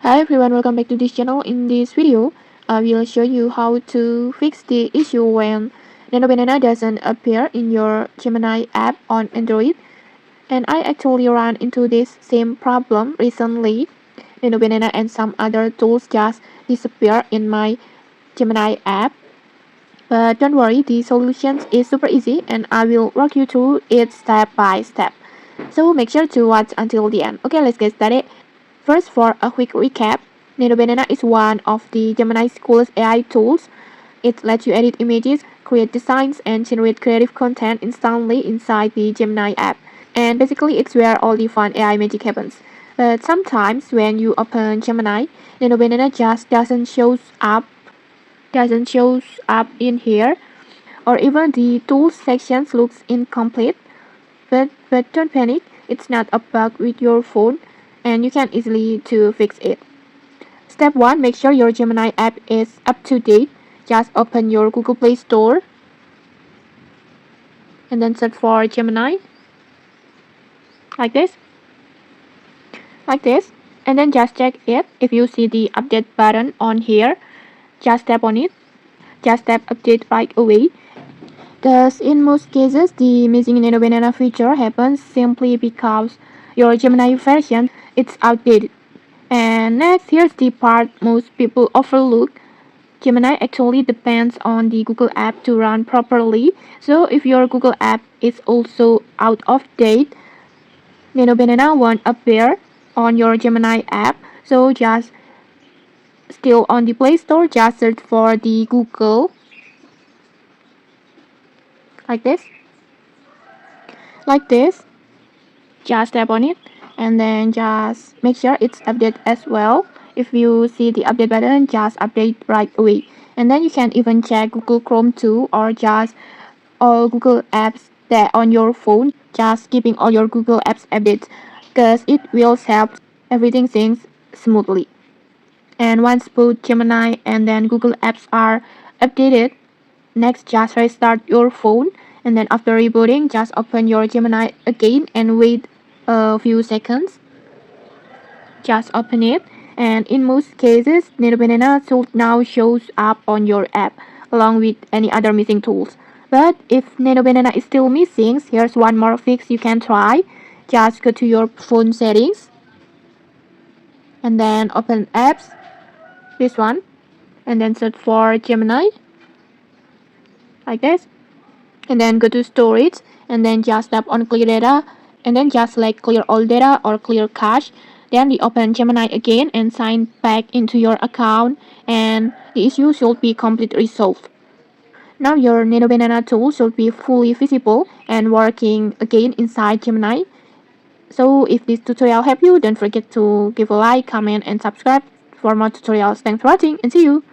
Hi everyone, welcome back to this channel. In this video, I will show you how to fix the issue when Nano Banana doesn't appear in your Gemini app on Android. And I actually ran into this same problem recently. Nano Banana and some other tools just disappear in my Gemini app. But don't worry, the solution is super easy and I will walk you through it step by step. So make sure to watch until the end. Okay, let's get started. First, for a quick recap, Nano Banana is one of the Gemini's coolest AI tools. It lets you edit images, create designs, and generate creative content instantly inside the Gemini app. And basically, it's where all the fun AI magic happens. But sometimes when you open Gemini, Nano Banana just doesn't shows up in here, or even the tools section looks incomplete. But don't panic, it's not a bug with your phone, and you can easily to fix it. Step 1. Make sure your Gemini app is up to date. Just open your Google Play Store and then search for Gemini like this. And then just check it. If you see the update button on here, just tap on it. Just tap update right away. Thus, in most cases, the missing Nano Banana feature happens simply because your Gemini version is outdated. And next, here's the part most people overlook. Gemini actually depends on the Google app to run properly. So if your Google app is also out of date, Nano Banana won't appear on your Gemini app. So just still on the Play Store, just search for the Google like this. Just tap on it and then just make sure it's updated as well. If you see the update button, just update right away. And then you can even check Google Chrome too, or just all Google apps that on your phone, just keeping all your Google apps updates, because it will help everything syncs smoothly. And once both Gemini and then Google apps are updated, next just restart your phone, and then after rebooting, just open your Gemini again and wait a few seconds. Just open it, and in most cases, Nano Banana should now shows up on your app along with any other missing tools. But if Nano Banana is still missing, here's one more fix you can try. Just go to your phone settings and then open apps, this one, and then search for Gemini like this, and then go to storage and then just tap on clear data and then just select clear all data or clear cache. Then reopen Gemini again and sign back into your account, and the issue should be completely resolved. Now your Nano Banana tool should be fully visible and working again inside Gemini. So if this tutorial helped you, don't forget to give a like, comment, and subscribe for more tutorials. Thanks for watching and see you!